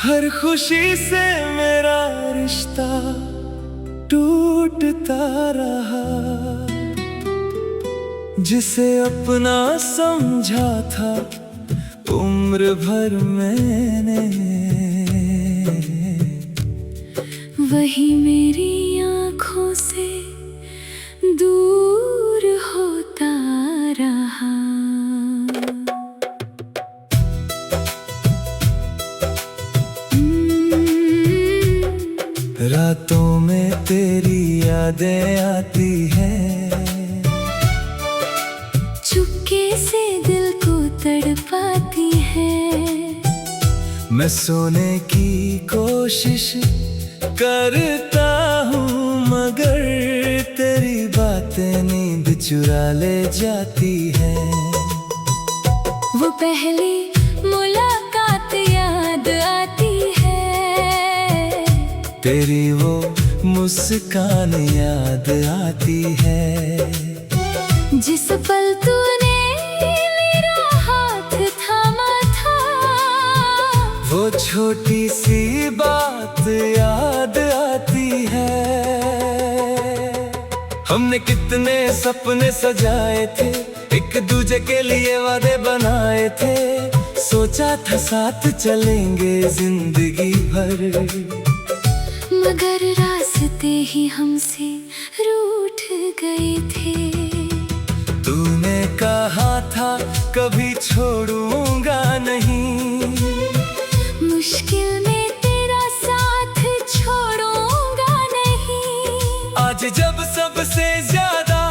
हर खुशी से मेरा रिश्ता टूटता रहा। जिसे अपना समझा था उम्र भर मैंने, वही मेरी आँखों से दूर होता रहा। रातों में तेरी यादें आती हैं, चुपके से दिल को तड़पाती है। मैं सोने की कोशिश करता हूँ मगर तेरी बातें नींद चुरा ले जाती है। वो पहली मुलाकात याद आती है, तेरी वो मुस्कान याद आती है। जिस पल तूने मेरा हाथ थामा था, वो छोटी सी बात याद आती है। हमने कितने सपने सजाए थे, एक दूजे के लिए वादे बनाए थे। सोचा था साथ चलेंगे जिंदगी भर, मगर रास्ते ही हमसे रूठ गए थे। तूने कहा था कभी छोड़ूंगा नहीं, मुश्किल में तेरा साथ छोड़ूंगा नहीं। आज जब सबसे ज्यादा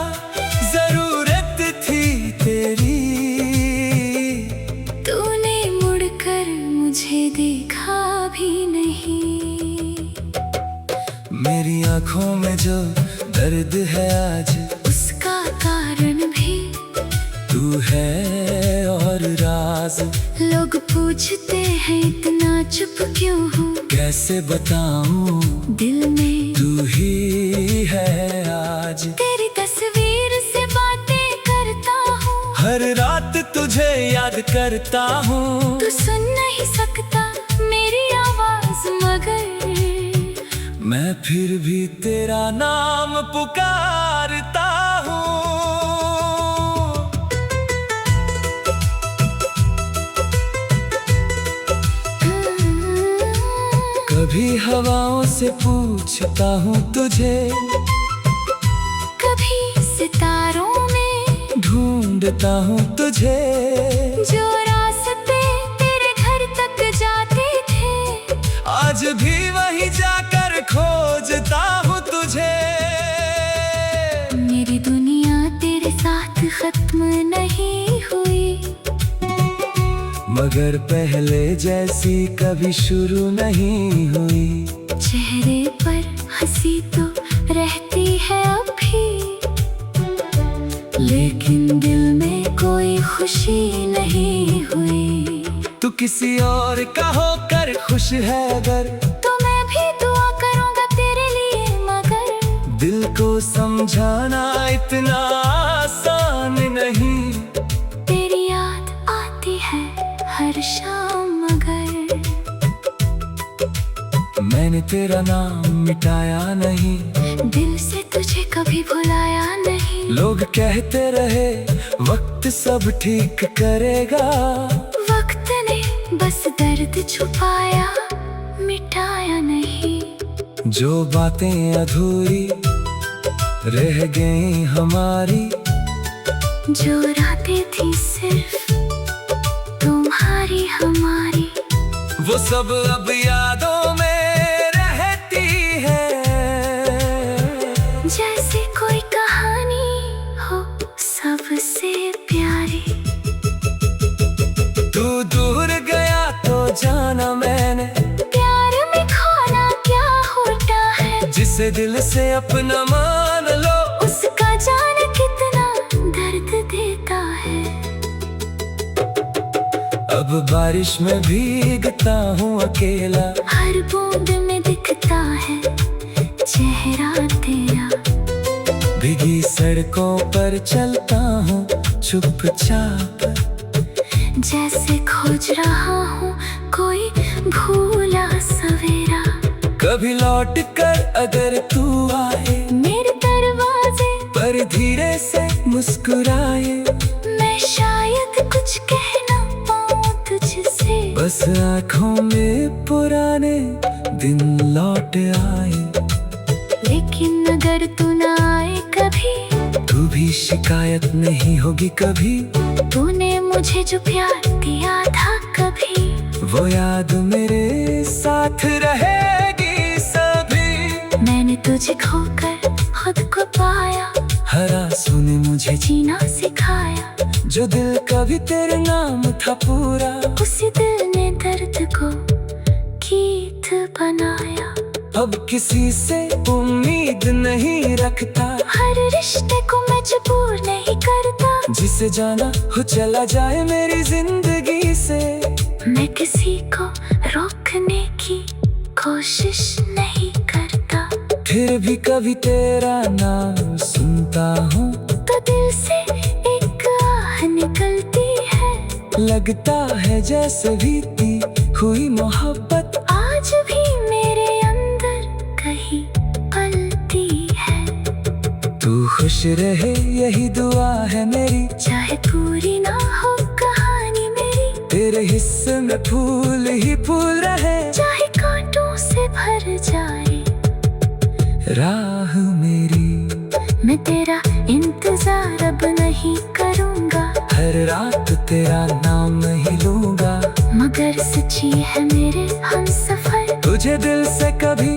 जरूरत थी तेरी, तूने मुड़कर मुझे देखा भी नहीं। मेरी आँखों में जो दर्द है आज, उसका कारण भी तू है और राज। लोग पूछते हैं इतना चुप क्यों हूँ, कैसे बताऊं दिल में तू ही है आज। तेरी तस्वीर से बातें करता हूँ, हर रात तुझे याद करता हूँ। तू सुन नहीं सकता मेरी आवाज मगर मैं फिर भी तेरा नाम पुकारता हूँ। कभी हवाओं से पूछता हूँ तुझे, कभी सितारों में ढूंढता हूँ तुझे। जो रास्ते तेरे घर तक जाते थे, आज भी वहीं जाकर खोजता हूँ तुझे। मेरी दुनिया तेरे साथ खत्म नहीं हुई, मगर पहले जैसी कभी शुरू नहीं हुई। चेहरे पर हंसी तो रहती है अब भी, लेकिन दिल में कोई खुशी नहीं हुई। तू किसी और का होकर खुश है अगर, तो मैं भी दुआ करूंगा तेरे लिए, मगर दिल को समझाना इतना आसान नहीं। तेरी याद आती है हर शाम, मगर मैंने तेरा नाम मिटाया नहीं, दिल से तुझे कभी भुलाया नहीं। लोग कहते रहे वक्त सब ठीक करेगा, वक्त ने बस दर्द छुपाया मिटाया नहीं। जो बातें अधूरी रह गई हमारी, जो रातें थी सिर्फ तुम्हारी हमारी, वो सब अब यादों में रहती है। जैसे कोई कहानी हो सबसे प्यारी। तू दूर गया तो जाना मैंने, प्यार में खोना क्या होता है, जिसे दिल से अपना मान लो, उसका जाने कितना दर्द देता है। अब बारिश में भीगता हूँ अकेला, हर बूंद में दिखता है चेहरा तेरा। भीगी सड़कों पर चलता हूँ चुपचाप, जैसे खोज रहा हूँ कोई भूला सवेरा। कभी लौट कर अगर तू आए मेरे दरवाजे पर धीरे से मुस्कुराए, मैं शायद कुछ कह ना पाऊं तुझसे। बस आँखों में पुराने दिन लौट आए। लेकिन अगर तू ना आए कभी, तू भी शिकायत नहीं होगी कभी। तूने मुझे जो प्यार दिया था कभी, वो याद मेरे साथ रहेगी सभी। मैंने तुझे खोकर खुद को पाया, हर आंसू ने मुझे जीना सिखाया। जो दिल कभी तेरे नाम था पूरा, उसी दिल ने दर्द को गीत बनाया। अब किसी से उम्मीद नहीं रखता, हर रिश्ते को मजबूर नहीं करता। जिसे जाना हो चला जाए मेरी जिंदगी से। मैं किसी को रोकने की कोशिश नहीं करता, फिर भी कभी तेरा नाम सुनता हूँ तो दिल से एक आह निकलती है। लगता है जैसे बीती हुई मोहब्बत आज भी मेरे अंदर कहीं पलती है। तू खुश रहे यही दुआ है मेरी, चाहे पूरी ना हो कहानी मेरी। तेरे हिस्से में फूल ही फूल रहे, चाहे कांटों से भर जाए राह मेरी। मैं तेरा इंतजार अब नहीं करूँगा, हर रात तेरा नाम ही लूंगा। मगर सच्ची है मेरे हमसफर, तुझे दिल से कभी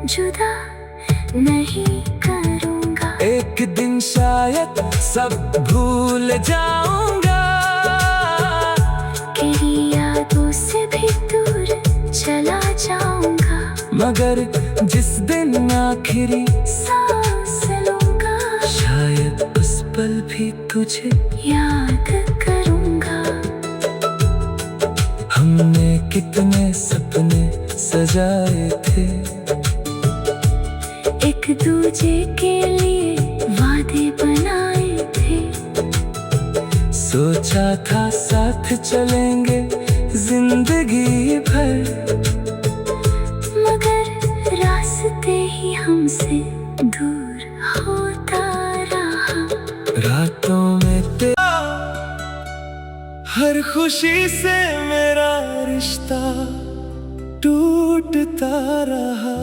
जुदा नहीं करूँगा। एक दिन शायद सब भूल जाऊंगा, तेरी यादों से भी दूर चला जाऊँगा। मगर जिस दिन आखिरी सांस लूँगा, शायद उस पल भी तुझे याद करूँगा। हमने कितने सपने सजाए थे, एक दूजे के लिए वादे बनाए थे। सोचा था साथ चलेंगे जिंदगी भर, मगर रास्ते ही हमसे दूर होता रहा। रातों में तेरा हर खुशी से मेरा रिश्ता टूटता रहा।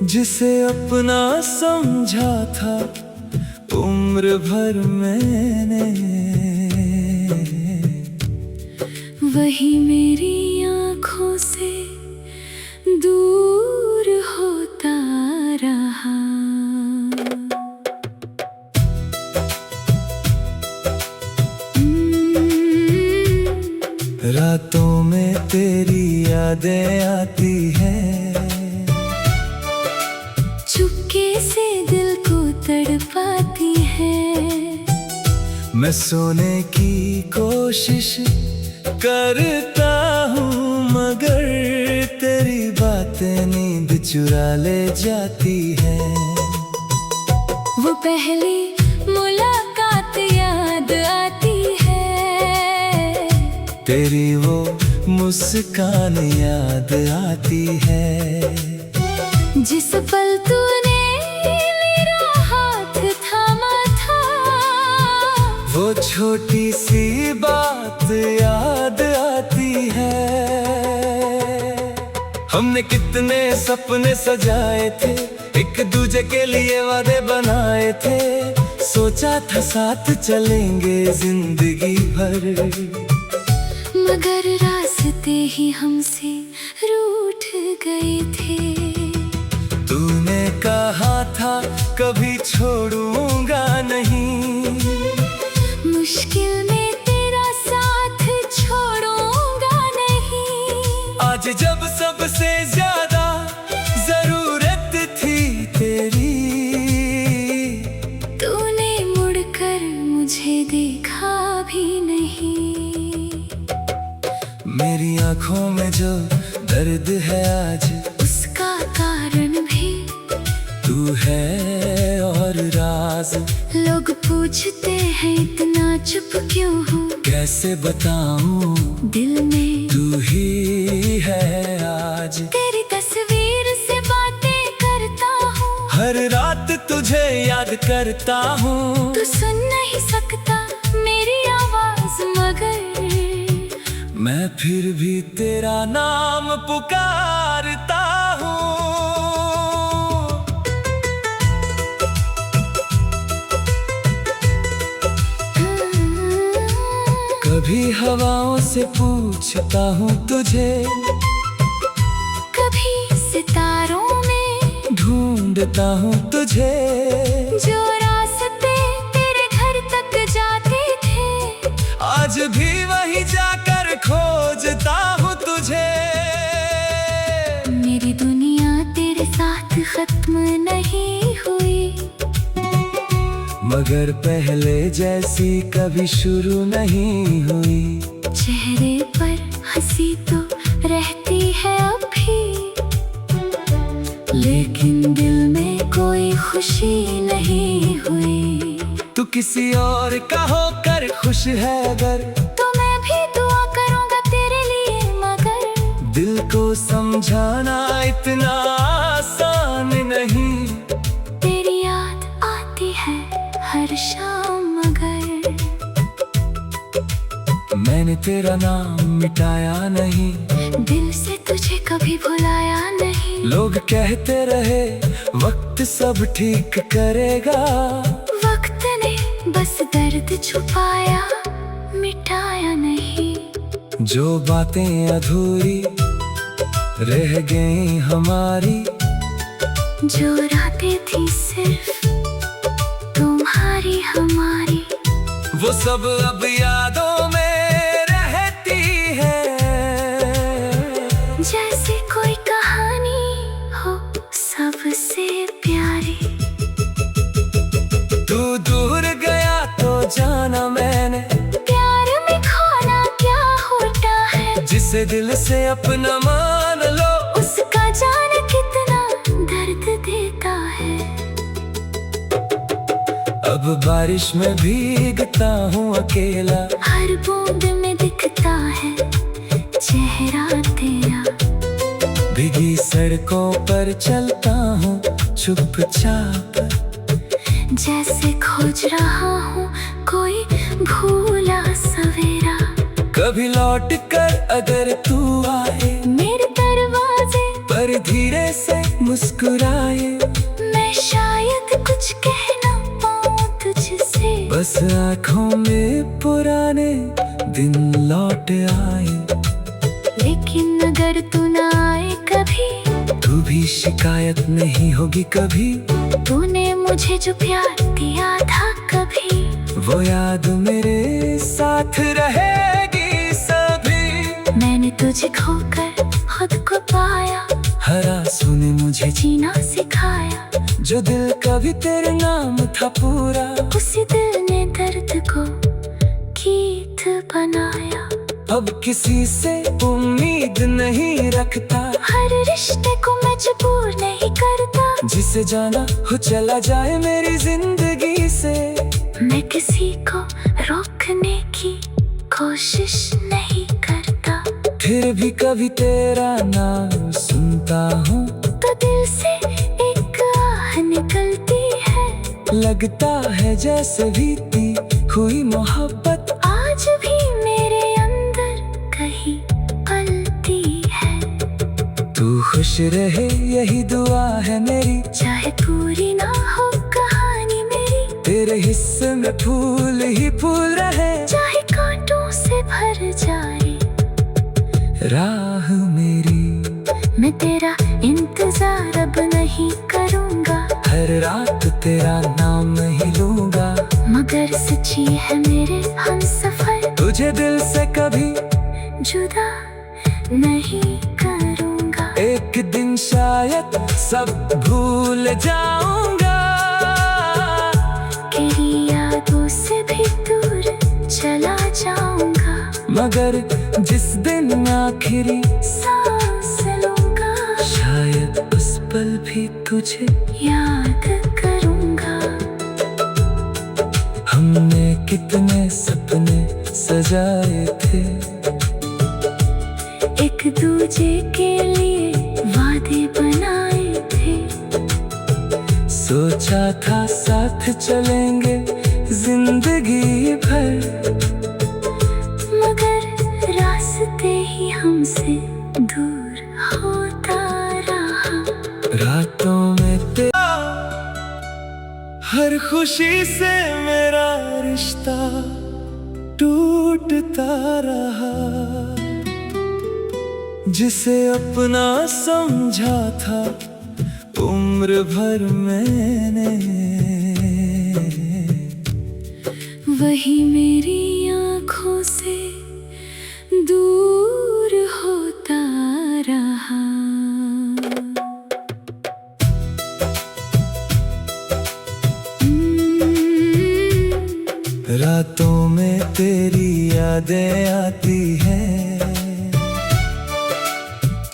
जिसे अपना समझा था उम्र भर मैंने, वही मेरी आँखों से दूर होता रहा। रातों में तेरी यादें आती हैं, चुपके से दिल को तड़पाती है। मैं सोने की कोशिश करता हूँ, मगर तेरी बातें नींद चुरा ले जाती है। वो पहली मुलाकात याद आती है, तेरी वो मुस्कान याद आती है। जिस पल तूने मेरा हाथ थामा था, वो छोटी सी बात याद आती है। हमने कितने सपने सजाए थे, एक दूजे के लिए वादे बनाए थे। सोचा था साथ चलेंगे जिंदगी भर, मगर रास्ते ही हमसे रूठ गए थे। तूने कहा था कभी छोड़ूंगा नहीं, मुश्किल में तेरा साथ छोड़ूंगा नहीं। आज जब सबसे ज्यादा जरूरत थी तेरी, तूने मुड़कर मुझे देखा भी नहीं। मेरी आंखों में जो दर्द है आज, उसका कारण भी तू है और राज। लोग पूछते हैं इतना चुप क्यों हूँ, कैसे बताऊं दिल करता हूँ। तू सुन नहीं सकता मेरी आवाज मगर मैं फिर भी तेरा नाम पुकारता हूँ। कभी हवाओं से पूछता हूँ तुझे, कभी सितारों में ढूंढता हूँ तुझे। जो रास्ते तेरे घर तक जाते थे आज भी वहीं जाकर खोजता हूँ तुझे। मेरी दुनिया तेरे साथ खत्म नहीं हुई, मगर पहले जैसी कभी शुरू नहीं हुई। चेहरे पर हंसी तो रहती है अभी, लेकिन दिल में कोई खुशी नहीं हुई। तू किसी और का होकर खुश है अगर, तो मैं भी दुआ करूंगा तेरे लिए, मगर दिल को समझाना इतना आसान नहीं। तेरी याद आती है हर शाम, मगर मैंने तेरा नाम मिटाया नहीं, दिल से तुझे कभी भुलाया नहीं। लोग कहते रहे वक्त सब ठीक करेगा, वक्त ने बस दर्द छुपाया, मिटाया नहीं। जो बातें अधूरी रह गई हमारी, जो रातें थी सिर्फ तुम्हारी हमारी, वो सब अब यादों में रहती है। जैसे कोई कहानी हो सबसे प्यारी। तू दूर गया तो जाना मैंने, प्यार में खोना क्या होता है, जिसे दिल से अपना मान लो उसका जाने कितना दर्द देता है। अब बारिश में भीगता हूँ अकेला, हर बूंद में दिखता है चेहरा तेरा। भीगी सड़कों पर चलता हूँ चुपचाप, जैसे खोज रहा हूँ कोई भूला सवेरा। कभी लौट कर अगर तू आए मेरे दरवाजे पर धीरे से मुस्कुराए, मैं शायद कुछ कह ना पाऊँ तुझसे, बस आँखों में पुराने दिन लौट आए। लेकिन अगर तू ना आए कभी, तू भी शिकायत नहीं होगी कभी। तूने मुझे जो प्यार दिया था कभी, वो याद मेरे साथ रहेगी सभी। मैंने तुझे खोकर खुद को पाया, हर आंसू ने मुझे जीना सिखाया। जो दिल कभी तेरे नाम था पूरा, उसी दिल ने दर्द को गीत बनाया। अब किसी से उम्मीद नहीं रखता, हर रिश्ते को मजबूर नहीं करता, जिसे जाना हो चला जाए मेरी जिंदगी से। मैं किसी को रोकने की कोशिश नहीं करता, फिर भी कभी तेरा नाम सुनता हूँ तो दिल से एक आह निकलती है। लगता है जैसे बीती हुई मोहब्बत आज भी मेरे अंदर कहीं पलती है। तू खुश रहे यही दुआ है मेरी, चाहे पूरी ना हो कहानी मेरी, तेरे हिस्से में फूल ही फूल रहे, चाहे कांटों से भर जाए राह मेरी। मैं तेरा इंतजार अब नहीं करूँगा, हर रात तेरा नाम ही लूंगा, मगर सच्ची है मेरे हमसफर, तुझे दिल से कभी जुदा नहीं करूँगा। एक दिन शायद सब भूल जाऊंगा, तेरी यादों से भी दूर चला जाऊँगा, मगर जिस दिन आखिरी सांस लूँगा, शायद उस पल भी तुझे याद करूँगा। हमने कितने सपने सजाए थे, एक दूजे के लिए वादे बनाए थे, सोचा था साथ चलेंगे जिंदगी भर। मगर रास्ते ही हमसे दूर होता रहा। रातों में तेरा हर खुशी से मेरा रिश्ता टूटता रहा। जिसे अपना समझा था उम्र भर मैंने, वही मेरी आँखों से दूर होता रहा। रातों में तेरी यादें आती हैं,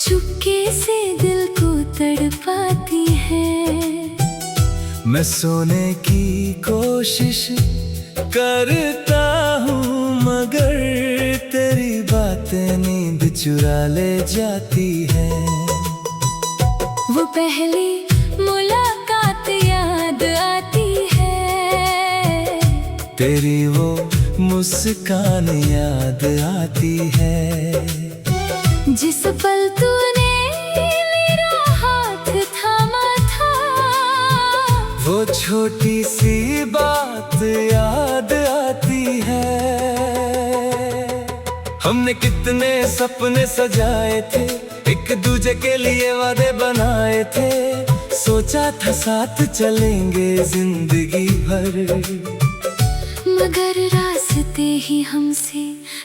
चुपके से दिल को तड़पाती है। मैं सोने की कोशिश करता हूँ मगर तेरी बातें नींद चुरा ले जाती हैं। वो पहली मुलाकात याद आती है, तेरी वो मुस्कान याद आती है। जिस पल तूने मेरा हाथ थामा था, वो छोटी सी बात याद आती है। हमने कितने सपने सजाए थे, एक दूजे के लिए वादे बनाए थे। सोचा था साथ चलेंगे जिंदगी भर, मगर रास्ते ही हमसे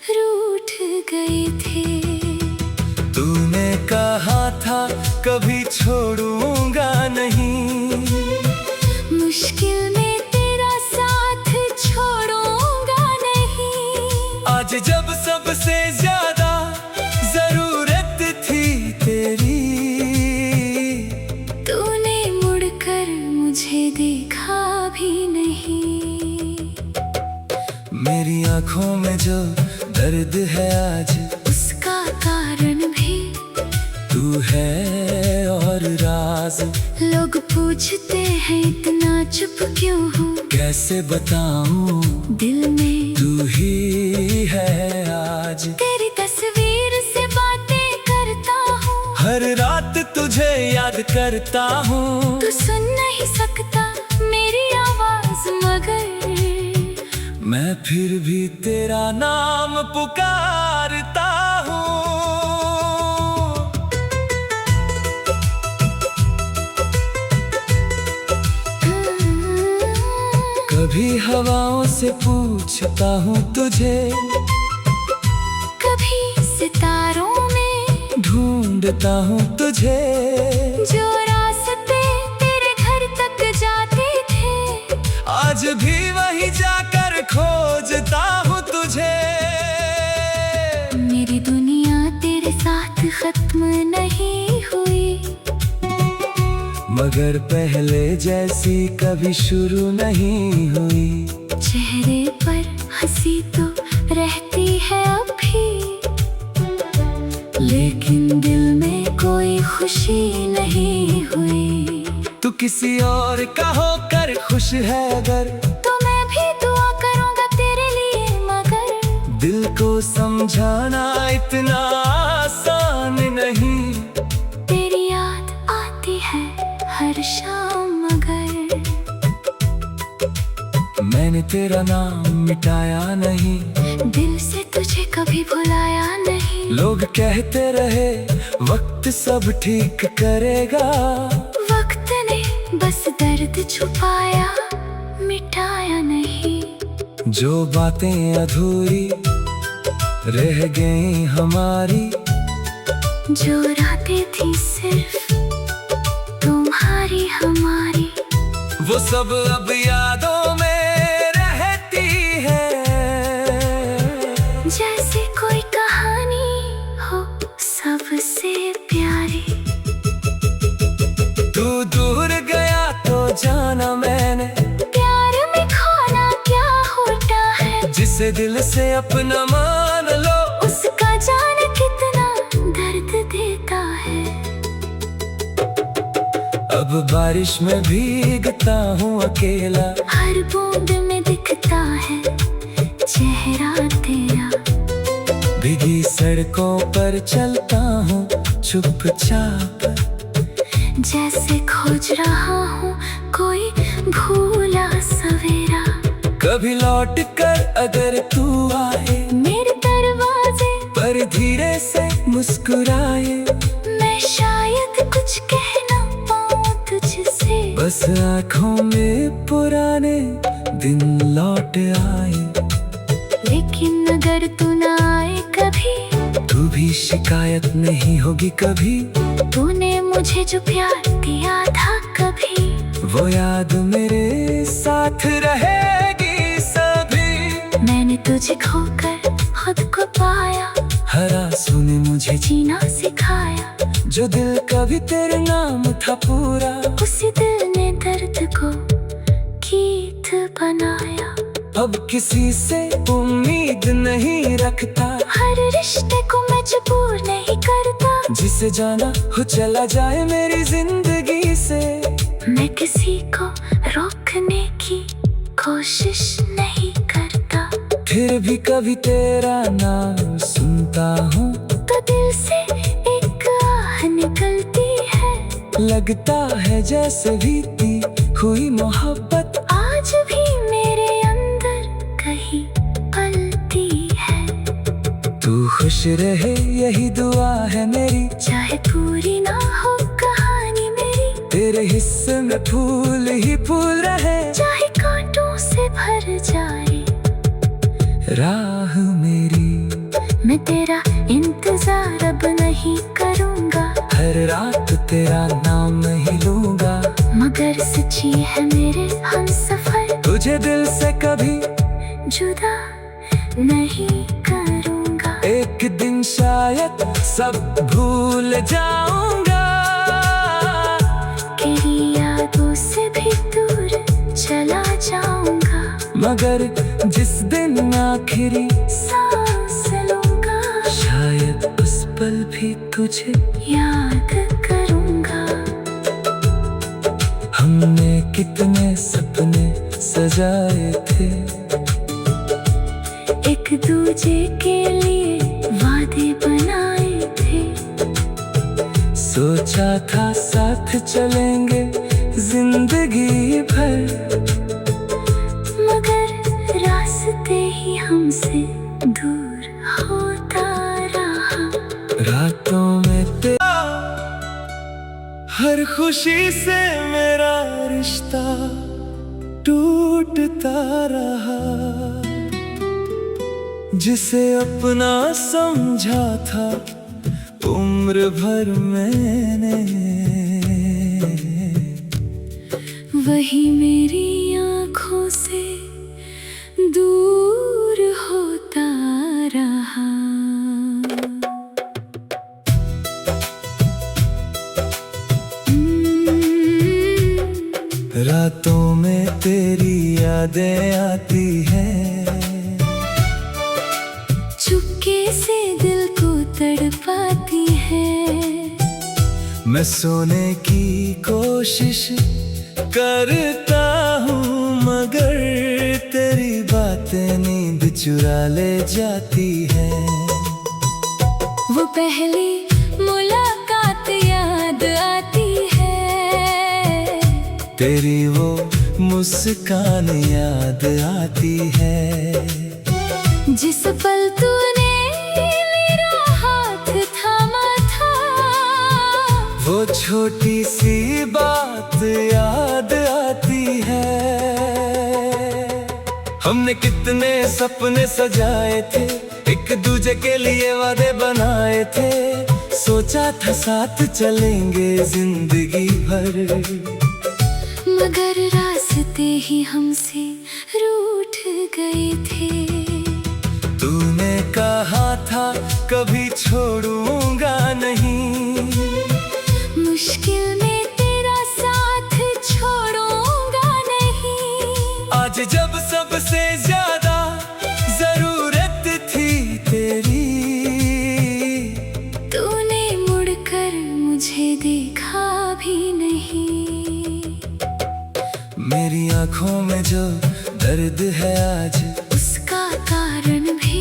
रूठ गए थे। तूने कहा था कभी छोड़ूंगा नहीं, मुश्किल में तेरा साथ छोड़ूंगा नहीं। आज जब सबसे ज्यादा जरूरत थी तेरी, तूने मुड़कर मुझे देखा भी नहीं। मेरी आंखों में जो दर्द है आज, उसका कारण भी तू है और राज। लोग पूछते हैं इतना चुप क्यों हूँ, कैसे बताऊं दिल में तू ही है आज। तेरी तस्वीर से बातें करता हूँ, हर रात तुझे याद करता हूँ। तू सुन नहीं सकता मेरी आवाज मगर मैं फिर भी तेरा नाम पुकारता हूँ। कभी हवाओं से पूछता हूँ तुझे, कभी सितारों में ढूंढता हूँ तुझे। जो रास्ते तेरे घर तक जाते थे, आज भी वहीं जाकर खोजता हूँ तुझे। मेरी दुनिया तेरे साथ खत्म नहीं हुई, मगर पहले जैसी कभी शुरू नहीं हुई। चेहरे पर हंसी तो रहती है अब भी, लेकिन दिल में कोई खुशी नहीं हुई। तू किसी और का होकर खुश है अगर, तो मैं भी दुआ करूंगा तेरे लिए, मगर दिल को समझाना इतना आसान नहीं। तेरी याद आती है हर शाम, मगर मैंने तेरा नाम मिटाया नहीं, दिल से तुझे कभी भुलाया नहीं। लोग कहते रहे वक्त सब ठीक करेगा, वक्त ने बस दर्द छुपाया मिटाया नहीं। जो बातें अधूरी रह गई हमारी, जो रातें थी सिर्फ तुम्हारी हमारी, वो सब अब यादों में रहती है। जैसे कोई कहानी हो सबसे प्यारी। तू दूर गया तो जाना मैंने, प्यार में खोना क्या होता है, जिसे दिल से अपना मान लो, उसका जाने कितना दर्द देता है। अब बारिश में भीगता हूँ अकेला, हर बूंद में दिखता है चेहरा तेरा। भीगी सड़कों पर चलता हूँ चुपचाप, जैसे खोज रहा हूँ कोई भूला सवेरा। कभी लौट कर अगर तू आए मेरे दरवाजे पर धीरे से मुस्कुराए, मैं शायद कुछ कह ना पाऊँ तुझसे। बस आँखों में पुराने दिन लौट आए। लेकिन अगर तू ना आए कभी, तू भी शिकायत नहीं होगी कभी। तूने मुझे जो प्यार दिया था कभी, वो याद मेरे साथ रहेगी सभी। मैंने तुझे खोकर खुद को पाया, हर आंसू ने मुझे जीना सिखाया। जो दिल कभी तेरे नाम था पूरा, उसी दिल ने दर्द को गीत बनाया। अब किसी से उम्मीद नहीं रखता, हर रिश्ते को मजबूर नहीं करता। जिसे जाना हो चला जाए मेरी जिंदगी से। मैं किसी को रोकने की कोशिश नहीं करता, फिर भी कभी तेरा नाम सुनता हूँ तो दिल से एक आह निकलती है। लगता है जैसे बीती हुई मोहब्बत आज भी मेरे अंदर कहीं पलती है। तू खुश रहे यही दुआ है मेरी, चाहे पूरी ना हो कहानी मेरी। तेरे हिस्से में फूल ही फूल रहे, चाहे कांटों से भर जाए राह मेरी। मैं तेरा इंतजार अब नहीं करूँगा, हर रात तेरा नाम ही लूंगा। मगर सच्ची है मेरे हमसफर, तुझे दिल से कभी जुदा नहीं करूँगा। एक दिन शायद सब भूल जाऊंगा, तेरी यादों से भी दूर चला जाऊँगा। मगर जिस दिन आखिरी सांस लूँगा, शायद उस पल भी तुझे याद करूँगा। हमने कितने सपने सजाए थे, एक दूजे के लिए वादे बनाए थे। सोचा था साथ चलेंगे जिंदगी भर, मगर रास्ते ही हमसे दूर होता रहा। रातों में तेरा हर खुशी से मेरा रिश्ता टूटता रहा। जिसे अपना समझा था उम्र भर मैंने, वही मेरी आँखों से दूर होता रहा। रातों में तेरी यादें आती हैं, चुपके से दिल को तड़पाती है। मैं सोने की कोशिश करता हूँ, मगर तेरी बातें नींद चुरा ले जाती है। वो पहली मुलाकात याद आती है, तेरी वो मुस्कान याद आती है। जिस पल तूने मेरा हाथ थामा था, वो छोटी सी बात याद आती है। हमने कितने सपने सजाए थे, एक दूजे के लिए वादे बनाए थे। सोचा था साथ चलेंगे जिंदगी भर, मगर रास्ते ही हमसे रूठ गए थे। तूने कहा था कभी छोड़ूंगा नहीं, मुश्किल में तेरा साथ छोड़ूंगा नहीं। आज जब सबसे ज्यादा जरूरत थी तेरी, तूने मुड़कर मुझे देखा भी नहीं। आँखों में जो दर्द है आज, उसका कारण भी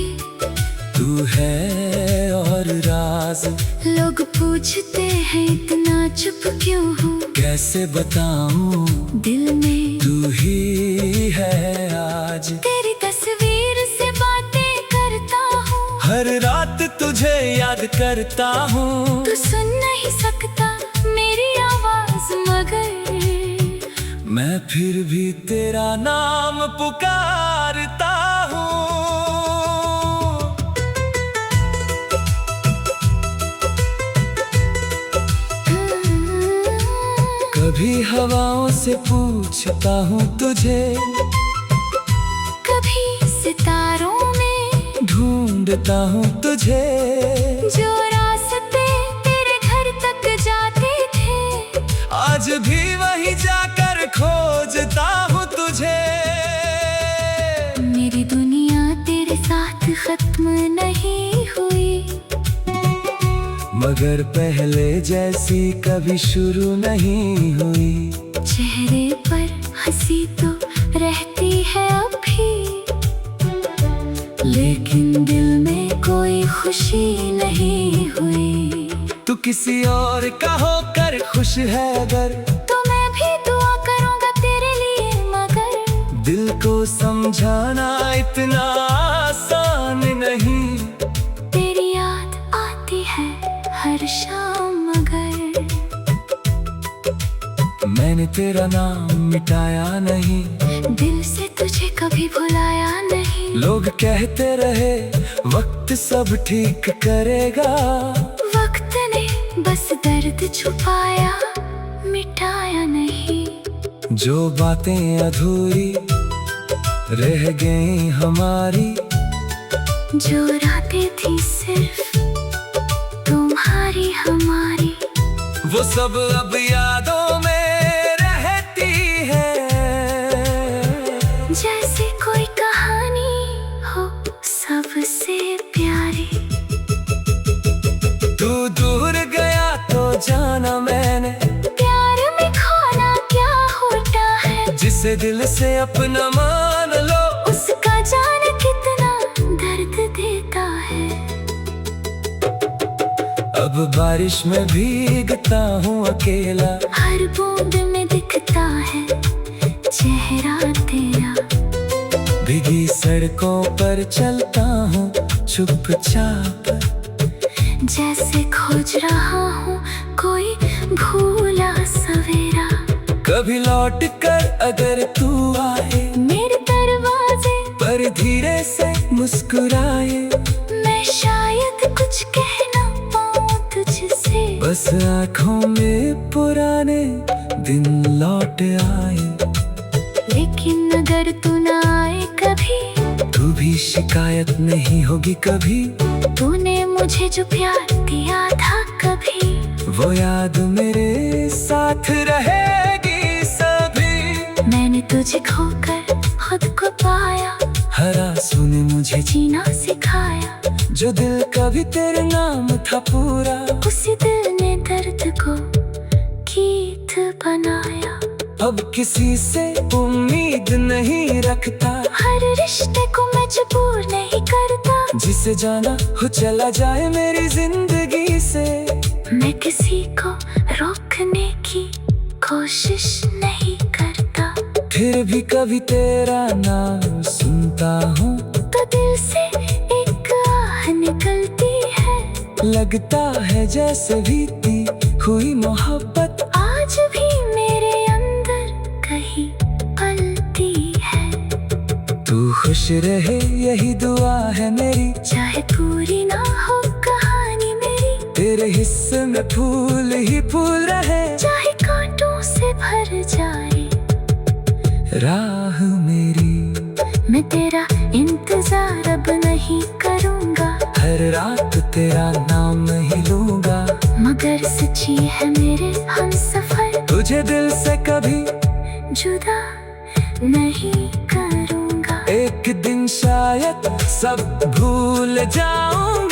तू है और राज। लोग पूछते हैं इतना चुप क्यों हूँ, कैसे बताऊं दिल में तू ही है आज। तेरी तस्वीर से बातें करता हूँ, हर रात तुझे याद करता हूँ। तू सुन नहीं सकता मेरी आवाज मगर मैं फिर भी तेरा नाम पुकारता हूँ। कभी हवाओं से पूछता हूँ तुझे, कभी सितारों में ढूंढता हूँ तुझे। जो रास्ते तेरे घर तक जाते थे, आज भी वहीं जाकर खोजता हूँ तुझे। मेरी दुनिया तेरे साथ खत्म नहीं हुई, मगर पहले जैसी कभी शुरू नहीं हुई। चेहरे पर हंसी तो रहती है अब भी, लेकिन दिल में कोई खुशी नहीं हुई। तू किसी और का होकर खुश है अगर, तो मैं भी दुआ करूंगा तेरे लिए, मगर दिल को समझाना इतना आसान नहीं। तेरी याद आती है हर शाम, मगर मैंने तेरा नाम मिटाया नहीं, दिल से तुझे कभी भुलाया नहीं। लोग कहते रहे वक्त सब ठीक करेगा, वक्त ने बस दर्द छुपाया, मिटाया नहीं। जो बातें अधूरी रह गई हमारी, जो रातें थी सिर्फ तुम्हारी हमारी, वो सब अब यादों में रहती है। जैसे कोई कहानी हो सबसे प्यारी। तू दूर गया तो जाना मैंने, प्यार में खोना क्या होता है, जिसे दिल से अपना मान लो, उसका जाने कितना दर्द देता है। अब बारिश में भीगता हूँ अकेला, हर बूंद में दिखता है चेहरा तेरा। भीगी सड़कों पर चलता हूँ चुपचाप, जैसे खोज रहा हूँ कोई भूला सवेरा। कभी लौट कर अगर तू आए मेरे दरवाजे पर धीरे से मुस्कुराए, मैं शायद कुछ कह ना पाऊँ तुझसे, बस आँखों में पुराने दिन लौट आए। लेकिन अगर तू ना आए कभी, तू भी शिकायत नहीं होगी कभी। तूने मुझे जो प्यार दिया था कभी, वो याद मेरे साथ रहेगी सभी। मैंने तुझे खोकर खुद को पाया, हर आंसू ने मुझे जीना सिखाया। जो दिल कभी तेरे नाम था पूरा, उसी दिल ने दर्द को गीत बनाया। अब किसी से उम्मीद नहीं रखता, हर रिश्ते को मजबूर नहीं करता, जिसे जाना हो चला जाए मेरी जिंदगी से। मैं किसी को रोकने की कोशिश नहीं करता, फिर भी कभी तेरा नाम सुनता हूँ, तो दिल से एक आह निकलती है। लगता है जैसे बीती हुई मोहब्बत आज भी मेरे अंदर कहीं पलती है। तू खुश रहे यही दुआ है मेरी, चाहे पूरी ना हो कहानी मेरी, तेरे हिस्से में फूल ही फूल रहे, चाहे कांटों से भर जाए राह मेरी। मैं तेरा इंतजार अब नहीं करूँगा, हर रात तेरा नाम ही लूंगा, मगर सच्ची है मेरे हमसफर, तुझे दिल से कभी जुदा नहीं करूँगा। एक दिन शायद सब भूल जाऊंगा।